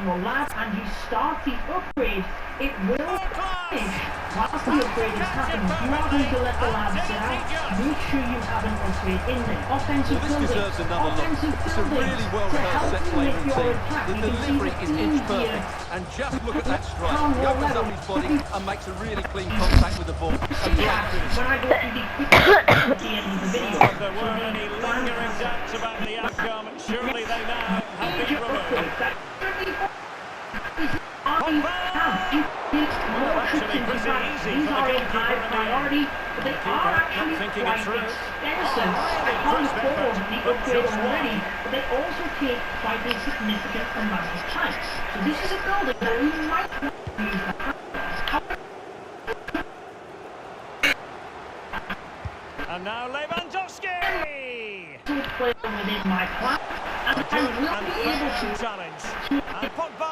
your lab and you start the upgrade, it will finish whilst the upgrade is happening. You are going to let the lab sit out. Make sure you have an upgrade in there. Offensive building. Offensive building. Really well To help set you play with your routine. attack. The You can see delivery the is theme inch here. perfect, and just look at that strike. He opens up his body and makes a really clean contact with the ball. A great finish. When I go through the quick at the end of the video. If there were any lingering doubts about the outcome, surely they now have been removed. These are a high priority, but they are actually quite expensive. I can't afford the upgrade already, but they also take quite a significant amount of time. So this is a building that we might want to use the And now Lewandowski! play within my plan, and I will be able to challenge. And Pogba!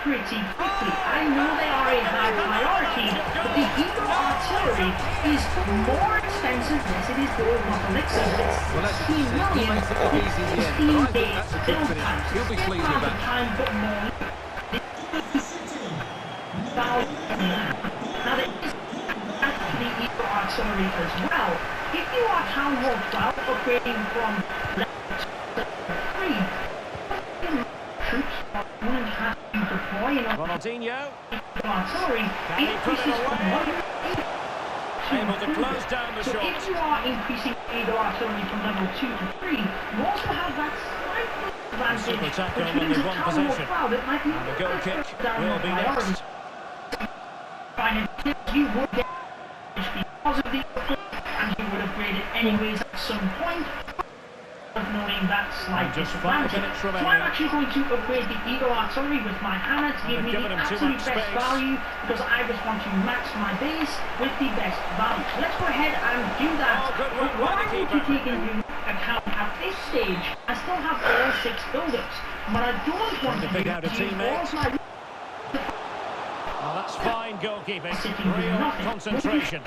pretty quickly. I know they are a high priority, but the Eagle artillery is more expensive. Yes, it is gold, not elixir, but it's 16 million. Makes it look easy in the end, but I think that's a good build finish. time. He'll be pleased with that. Time, but more. Now there is actually Eagle artillery as well. If you are Town Hall 12 upgrading from level 3, troops are going to have to deploy in Ronaldinho artillery increases from 1 able to close down the so shot. if you are increasing Eagle artillery from level 2 to 3, you also have that slight advantage. Super tackle which on means the that one Town Hall possession. 12, it might be And the goal kick down will your be priority. next. You would get because of the upgrade, and you would upgrade it anyways at some point, of knowing that slight Just 5 disadvantage. minutes So I'm remaining. actually going to upgrade the Eagle artillery with my hammer to give me given the him too absolute much best space. value, because I just want to max my base with the best value. So let's go ahead and do that. Oh, good work But what by I the need to keeper. take into account at this stage, I still have all 6 buildings. What I don't want To to pick do out a is teammate. use all my Oh, that's fine goalkeeping. Sitting with Real nothing. concentration.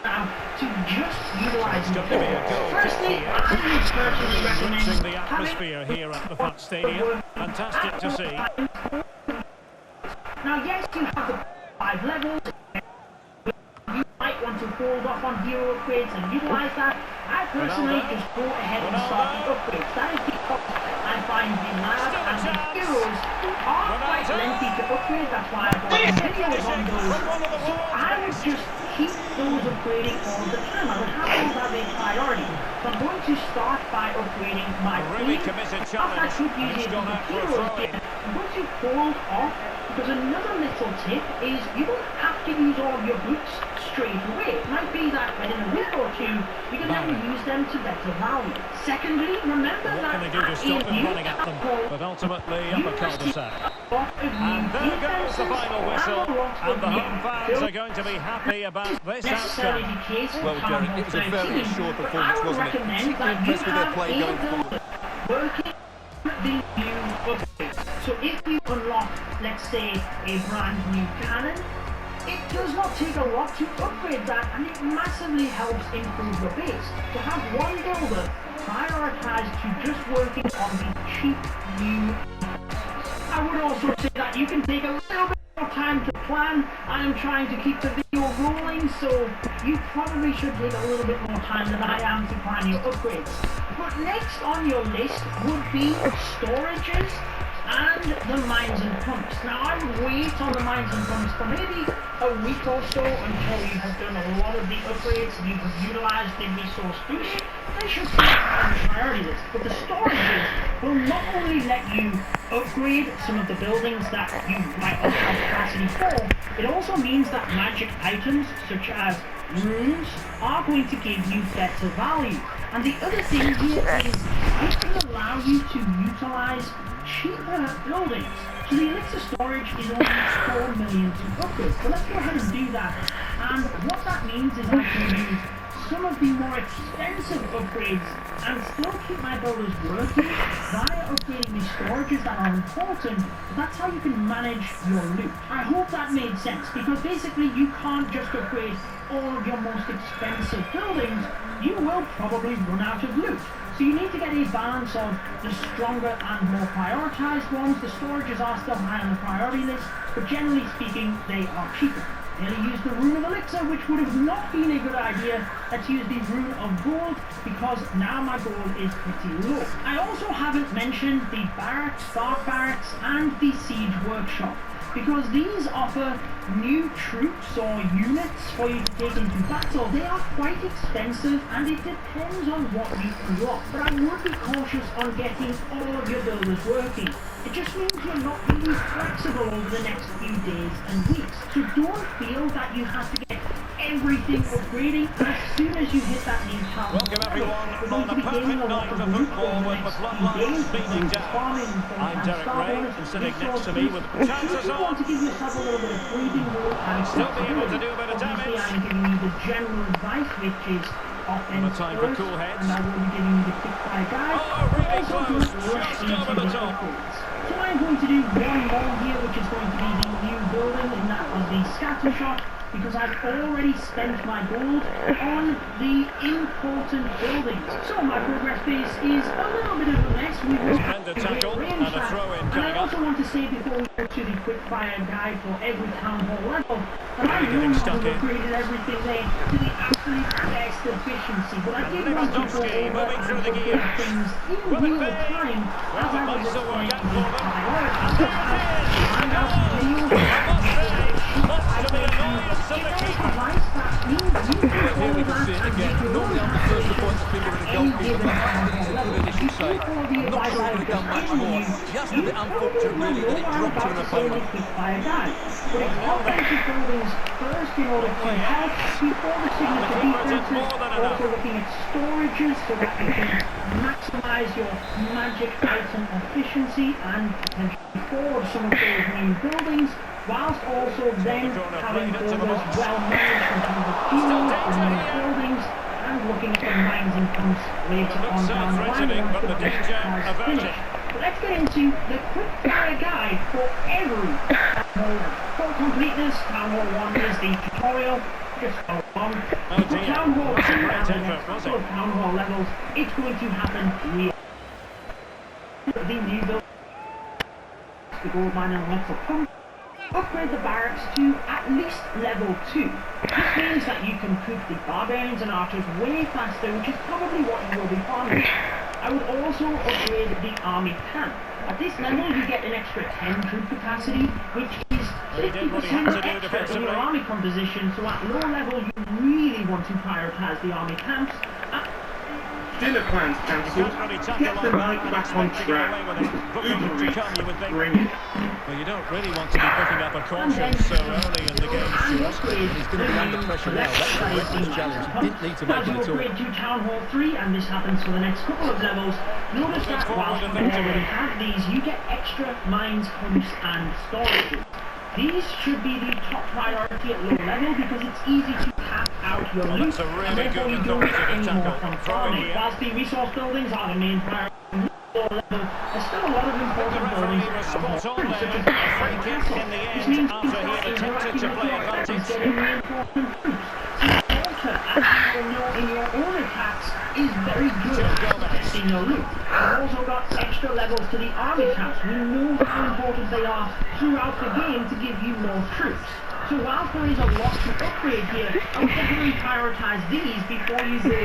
now to just utilize It's got to be a goal kick Firstly, here. I would personally recommend Enriching the having atmosphere here at the Fat Stadium. Fantastic to see. Now, yes, you have the 5 levels. You might want to hold off on hero upgrades and utilize that. I personally just go ahead and start the upgrades. That is because I find the lab and the heroes are quite lengthy to upgrade. That's why I've got videos on those. So I would just keep those upgrading all the time. I would have those as a priority. So I'm going to start by upgrading my Really team. committed After challenge. I should And use he's the gone out for a heroes throw-in. here, I'm going to hold off, because another little tip is you don't have to use all of your boots straight away. It might be that within a week or two, you can then use them to better value. Secondly, remember What can they do to stop him running at them? But ultimately, up a cul-de-sac. And there goes the final whistle. And the home fans are going to be happy about this outcome. Well, Derek, it was a very assured performance, wasn't it? Particularly impressed with their play going forward. Working the new upgrade. So if you unlock, let's say, a brand new cannon, it does not take a lot to upgrade that, and it massively helps improve your base. To have one builder prioritize to just working on the cheap new. I would also say that you can take a little bit more time to plan. I am trying to keep the video rolling, so you probably should take a little bit more time than I am to plan your upgrades. But next on your list would be storages and the mines and pumps. Now I would wait on the mines and pumps for maybe a week or so until you have done a lot of the upgrades and you have utilized the resource boost. They should be on the priority list. But the storages will not only let you upgrade some of the buildings that you might not have capacity for, it also means that magic items such as runes are going to give you better value. And the other thing here is it will allow you to utilize cheaper buildings. So the elixir storage is only 4 million to upgrade. So let's go ahead and do that. And what that means is I can use some of the more expensive upgrades and still keep my builders working via upgrading the storages that are important. That's how you can manage your loot. I hope that made sense, because basically you can't just upgrade all of your most expensive buildings. You will probably run out of loot. So you need to get a balance of the stronger and more prioritised ones. The storages are still high on the priority list, but generally speaking, they are cheaper. Nearly used the Rune of Elixir, which would have not been a good idea. Let's use the Rune of Gold, because now my gold is pretty low. I also haven't mentioned the Barracks, Guard Barracks, and the Siege Workshop, because these offer new troops or units for you to take into battle. They are quite expensive, and it depends on what you unlock, but I would be cautious on getting all of your builders working. It just means you're not really flexible over the next few days and weeks. So don't feel that you have to get everything upgrading as soon as you hit that new town. Welcome everyone on a perfect night for football with the floodlights beaming down. I'm Derek Ray, and sitting next to me with chances on. To give yourself a little bit of breathing room and still be able to do a bit of damage. I'm giving you the general advice, which is offense time for first, cool heads. and I will be giving you the quick fire guide. Oh, really Also, close, don't rush just into over the top. upgrades. So I'm going to do one more here, which is going to be the new building, and that was the scatter shot, because I've already spent my gold on the important buildings. So my progress base is a little bit of a mess. Splendid tackle and a throw-in coming I up. also want to say before we go to the quick fire guide for every town hall level, that I Really getting know stuck I've in. upgraded everything there to the absolute best efficiency, but I did want to go Lewandowski over moving and through the upgrade gears. things in Will it real be? time Well, as I it might was still work explaining out the for them. priorities. And there it is! A goal! Must to the annoyance of the keeper. Here we can see it again. Normally I'm the first to point the finger at a goalkeeper, but I think it's a good initial save. I'm not sure he could have done much more. Just a bit unfortunate really that it dropped to an opponent. But it's offensive buildings first in order to help before the signature defenses, also looking at storages so that you can maximise your magic item efficiency and potentially forward some of those new buildings, whilst also then having builders well managed in terms of fuel for new buildings and looking at the mines and pumps later on down the line once the best has finished. But let's get into the quick fire guide for every town hall. For completeness, Town Hall 1 is the tutorial, just follow along. For Town Hall 2 and the next couple of Town Hall levels, it's going to happen real. The new build, the gold mine and electrical pump. Upgrade the barracks to at least level 2. This means that you can cook the barbarians and archers way faster, which is probably what you will be farming. I would also upgrade the army camp. At this level you get an extra 10 troop capacity, which is 50% extra in your army composition, so at low level you really want to prioritise the army camps. Dinner plans cancelled. Get the night back on track. Uber Eats, bring it. Well, you don't really want to be picking up a caution so early in the game, Stuart. He's going to be under pressure now. That's a horrendous challenge. He didn't need to make it at all. Upgrade to Town Hall 3, and this happens for the next couple of levels. Notice that whilst you already have these, you get extra mines, pumps, and storages. These should be the top priority at low level because it's easy to cap out your loot, and therefore you don't get any more from farming. Whilst the resource buildings are the main priority at low level, there's still a lot of important buildings at Town Hall 3, such as the castle. This means you can interact with your and getting reinforcement troops. So as you will know in your own attacks, is very good at protecting your loot. We've also got extra levels to the army camps. We know how important they are throughout the game to give you more troops. So whilst there is a lot to upgrade here, I would definitely prioritise these before you go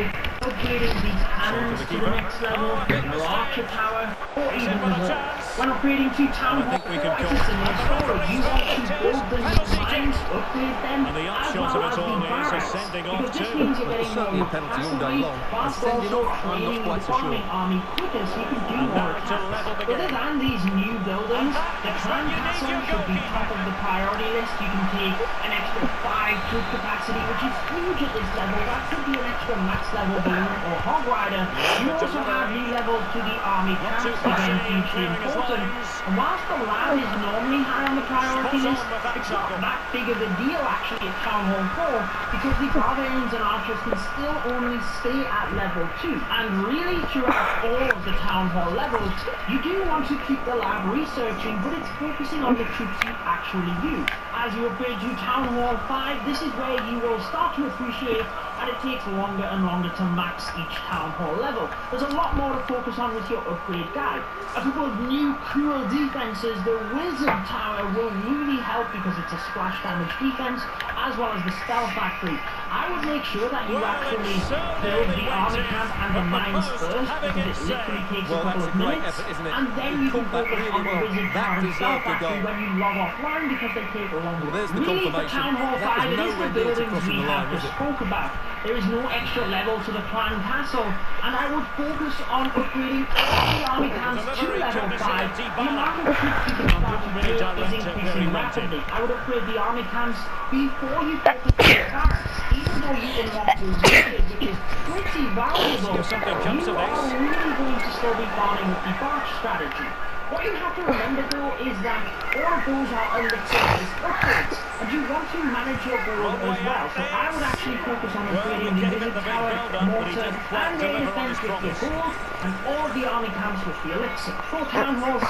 upgrading the cannons to the next level, your archer tower, or even the wall. When upgrading to Town Hall 4, it's a similar story. You want to build the new mines, upgrade them, And the as upshot well of as it all the is barracks. sending off Because this too. means you're Well, getting certainly more a penalty all day capacity, long. And whilst sending also off, I'm not training quite the so sure. farming army quicker so you can do And more now to attacks. level Other begin. than these new buildings, the clan castle should be top of the priority list. You can take an extra 5 troop capacity, which is huge at this level. That could be an extra max level balloon or hog rider. You also have new levels to the army camps, again hugely important. And whilst the lab is normally high on the priority list, it's not that big of a deal actually at Town Hall 4, because the barbarians and archers can still only stay at level 2. And really throughout all of the Town Hall levels, you do want to keep the lab researching, but it's focusing on the troops you actually use. As you upgrade to Town Hall 5, this is where you will start to appreciate and it takes longer and longer to max each Town Hall level. There's a lot more to focus on with your upgrade guide. A couple of new cool defenses. The Wizard Tower will really help because it's a splash damage defense, as well as the Spell Factory. I would make sure that you actually build the army camp and the mines first, because it literally takes a couple of minutes, and then you can focus on the Wizard Tower and Spell Factory when you log offline, because they take longer. Really, for Town Hall 5, it is the buildings we have just spoke about. There is no extra level to the Clan Castle, and I would focus on upgrading all the army camps to level 5. The amount of troops you can start to build is increasing rapidly. I would upgrade the army camps before you focus on the barracks, even though you unlock the Wizard, which is pretty valuable. You are really going to still be farming with the Barch strategy. What you have to remember though is that all of those are elixir-based upgrades, and you want to manage your board as well. So I would actually focus on upgrading the Wizard Tower, Mortar, and their defense with your gold, and all the army camps with the elixir. For Town Hall 6,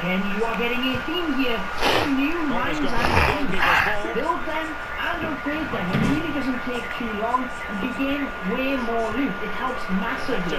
again you are getting a theme here. New mines and things. Build them and upgrade them. It really doesn't take too long, and you gain way more loot. It helps massively. The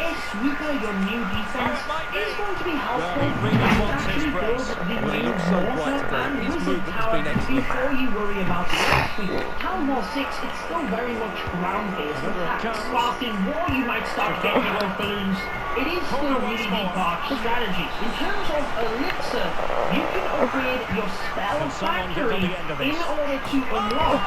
Air Sweeper, your new defense, is going to be helpful. Actually build the new Mortar and Wizard Tower before you worry about the Air Sweeper. Town Hall 6, it's still very much ground-based attacks. Whilst in war you might start getting your balloons, it is still really the Barch strategy. In terms of elixir, you can upgrade your Spell Factory in order to unlock